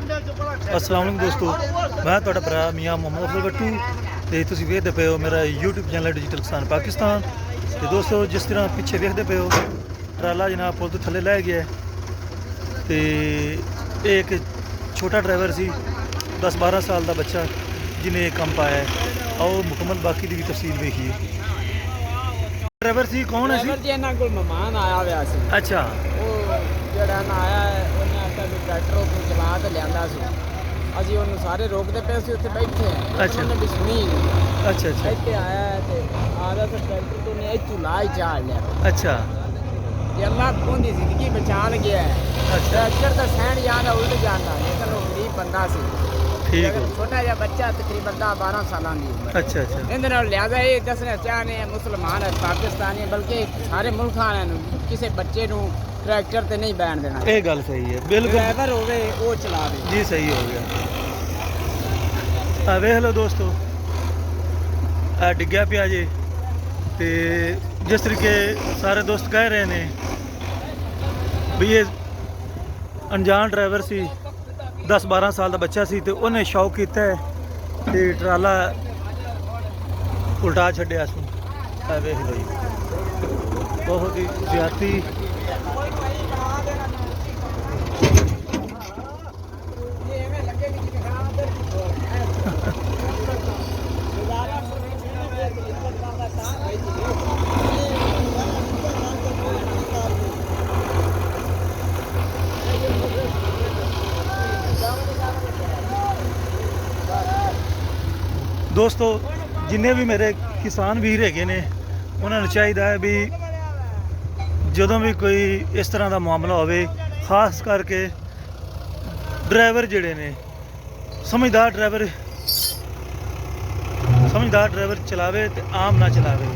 अस्सलाम वालेकुम दोस्तों, मैं तुहाडा भरा मियाँ मोहम्मद अफजल बट्टू ते तुसीं वेखदे पे हो मेरा यूट्यूब चैनल डिजिटल किसान पाकिस्तान। ते दोस्तों जिस तरह पिछे वेखदे पे हो ट्राला जनाब पुल तो थल्ले लै गया ते एक छोटा ड्राइवर सी 10-12 साल का बच्चा जिन्हें ये काम पाया है। आओ मुकम्मल बाकी की भी तफसील वेखिए। ड्राइवर सी कौन है? ड्राइवर जी इन्हां कोल मेहमान आया हुआ सी। अच्छा ਜਿਹੜਾ ਨਾ ਆਇਆ ਹੈ ਉਹਨੇ ਆਖਿਆ ਵੀ ਟਰੈਕਟਰ ਨੂੰ ਚਲਾ ਤੇ ਲਿਆਂਦਾ ਸੀ। ਅਸੀਂ ਉਹਨੂੰ ਸਾਰੇ ਰੋਕਦੇ ਪਏ ਸੀ, ਉੱਥੇ ਬੈਠੇ ਆ। ਅੱਛਾ। ਉਹਨੇ ਵੀ ਸੁਣੀ ਨਹੀਂ। अच्छा अच्छा ਇੱਥੇ ਆਇਆ ਹੈ ਤੇ ਆਦਾ ਤੇ ਟਰੈਕਟਰ ਤੋਂ ਨੇ ਇੱਥੋਂ ਲਾ ਹੀ ਚਾੜ ਲਿਆ अच्छा ਤੇ ਅੱਲਾਹ ਕੋਂਦੀ ਜ਼ਿੰਦਗੀ ਬਚਾਣ ਗਿਆ ਹੈ। ਟਰੈਕਟਰ ਤਾਂ ਸਹਿਣ ਜਾਂਦਾ ਉਲਟ ਜਾਂਦਾ, ਲੇਕਿਨ ਉਹ ਗਰੀਬ ਬੰਦਾ ਸੀ। ठीक हो। ਛੋਟਾ ਜਿਹਾ ਬੱਚਾ ਤਕਰੀਬਨ 12 ਸਾਲਾਂ ਦੀ ਉਮਰ। अच्छा अच्छा ਇਹਦੇ ਨਾਲ ਲਿਆਦਾ ਇਹ ਦੱਸਣਾ ਚਾਹਨੇ ਆ ਮੁਸਲਮਾਨ ਹੈ, ਪਾਕਿਸਤਾਨੀ, ਬਲਕਿ ਸਾਰੇ ਮੁਲਕਾਂ ਨੂੰ ਕਿਸੇ ਬੱਚੇ ਨੂੰ ट्रैक्टर ते नहीं बैठ देना। ये गल सही है, बिल्कुल ड्राइवर होवे वो चलावे जी, सही हो गया। वेख लो दोस्तों, डिग्या पिया जे ते जिस तरीके सारे दोस्त कह रहे ने भी ये अनजान ड्राइवर सी, 10-12 साल का बच्चा सी ते उन्हें शौक किया है ते ट्राला उल्टा छड्डिया सू। वेख लो जी, बहुत ही ज्यादती। दोस्तों जिन्ने भी मेरे किसान वीर है ने उन्होंने चाहिए है भी ਜਦੋਂ ਵੀ ਕੋਈ ਇਸ ਤਰ੍ਹਾਂ ਦਾ ਮਾਮਲਾ ਹੋਵੇ, ਖਾਸ ਕਰਕੇ ਡਰਾਈਵਰ ਜਿਹੜੇ ਨੇ ਸਮਝਦਾਰ ਡਰਾਈਵਰ ਚਲਾਵੇ ਤੇ ਆਮ ਨਾ ਚਲਾਵੇ।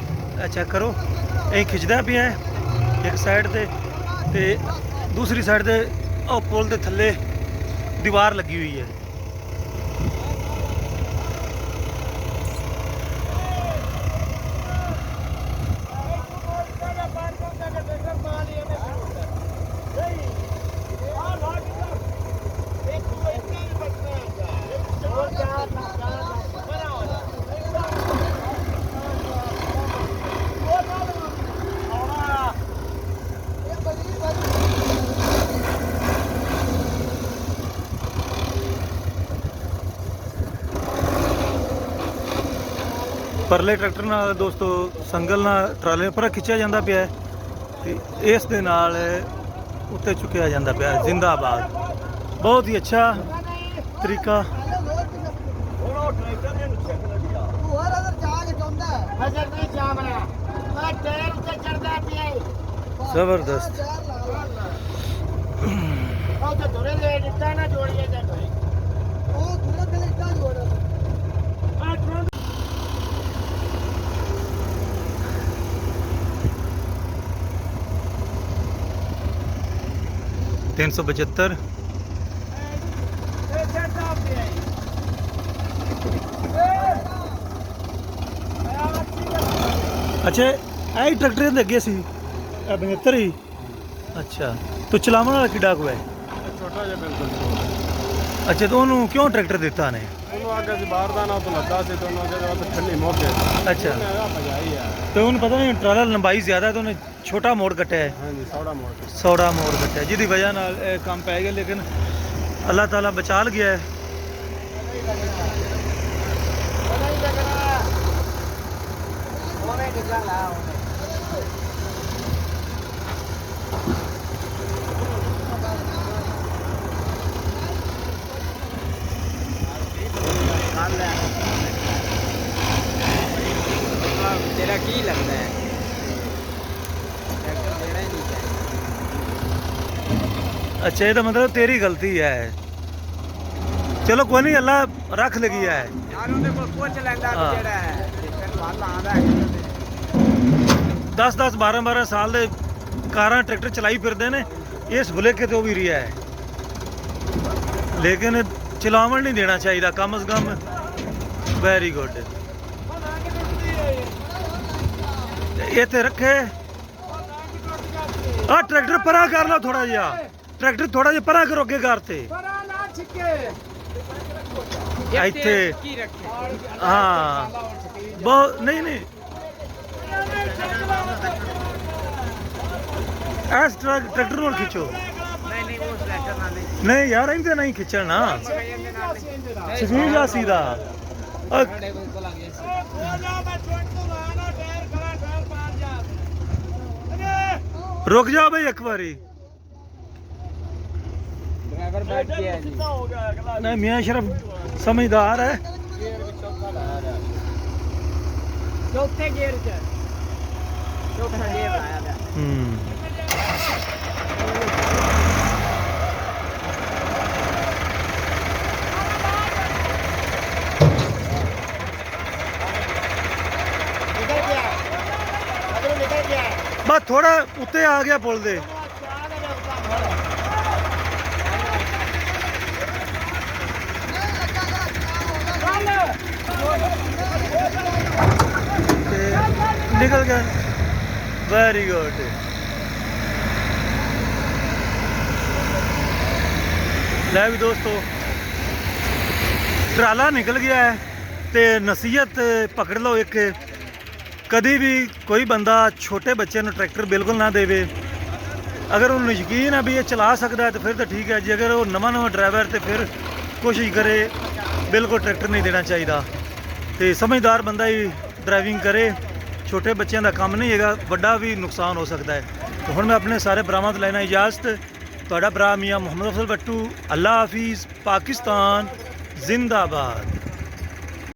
ਇਹ ਚੈੱਕ ਕਰੋ, ਇਹ ਖਿੱਚਦਾ ਪਿਆ ਹੈ ਇੱਕ ਸਾਈਡ ਤੇ ਦੂਸਰੀ ਸਾਈਡ ਤੇ ਉਹ ਪੁਲ ਦੇ ਥੱਲੇ ਦੀਵਾਰ ਲੱਗੀ ਹੋਈ ਹੈ। परले ट्रैक्टर नाल दोस्तों संगल नाल ट्राले पर खिंचा जाता पिया ते इस दे नाल उत्ते चुकिया जाता पिया। जिंदाबाद, बहुत ही अच्छा तरीका। जबरदस्त। तीन 375। अच्छा यही ट्रैक्टर लगे सी 75 ही। अच्छा तो चलावन वाला किड्डा को है? छोटा जिहा बिल्कुल। अच्छा तो उन्होंने क्यों ट्रैक्टर दिता ने? आगे से बाहर दाना तो लगा से तो उन्होंने ठंडी मौके। अच्छा तो उन्हें पता नहीं ट्राला लंबाई ज़्यादा है तो उन्हें छोटा मोड़ कट्टा है। हाँ जी, सौड़ा मोड़ कट्टा है जिसकी वजह नाल काम पै गया, लेकिन अल्लाह ताला बचा गया है। तेरा की लगता है? अच्छा ये तो मतलब तेरी गलती है। चलो कोई नहीं, अल्लाह रख लगी है। यार उन्हें को पूछ लेंदा हाँ। जेड़ा है तेन वाला आंदा है 10-10 12-12 साल दे कारां ट्रैक्टर चलाई फिरदे ने, इस भुलेखे तो भी रिहा है। लेकिन चलावन नहीं देना चाहिए कम अज कम। Very good. इत्थे रखे आ ट्रैक्टर परा कर लो थोड़ा जिहा, ट्रैक्टर थोड़ा जिहा परा करो अगे करते। ਇੱਥੇ ਕੀ ਰੱਖੇ ਹਾਂ ਬਹੁਤ ਨਹੀਂ ਨਹੀਂ ਐਸ ਟਰੈਕਟਰ ਨੂੰ ਖਿੱਚੋ ਨਹੀਂ ਉਹ ਟਰੈਕਟਰ ਨਾਲ ਨਹੀਂ ਨਹੀਂ ਯਾਰ ਇਹਦੇ ਨਹੀਂ ਖਿੱਚਣਾ ਇਹਦੇ ਨਾਲ ਨਹੀਂ ਸਜੀਵ ਜਾ ਸੀਦਾ ਖੜੇ ਕੋਲ ਲੱਗ ਗਿਆ ਸੀ रुक जाओ भाई एक बारी ड्राइवर बैठ गया जी नहीं मियाँ शरफ समझदार है चौथे गियर च चौथा गियर आया था निकल गया बस थोड़ा उत्ते आ गया पुल दे निकल गया वेरी गुड ले भी दोस्तों ट्राला निकल गया है ते नसीहत पकड़ लो एक कभी भी कोई बंदा छोटे बच्चे ਨੂੰ ट्रैक्टर बिल्कुल ना देवे अगर उन्हें यकीन है भी ये चला सकता है तो फिर तो ठीक है जी अगर वो नवा ड्राइवर तो फिर कोशिश करे बिल्कुल ट्रैक्टर नहीं देना चाहिए तो समझदार बंदा ही ड्राइविंग करे छोटे बच्चों का काम नहीं है बड़ा भी नुकसान हो सकता है तो हुण मैं अपने सारे भरावां तो लेना इजाजत तुहाडा भरा मियाँ मुहम्मद अफजल बट्टू अल्लाह हाफिज़ पाकिस्तान जिंदाबाद।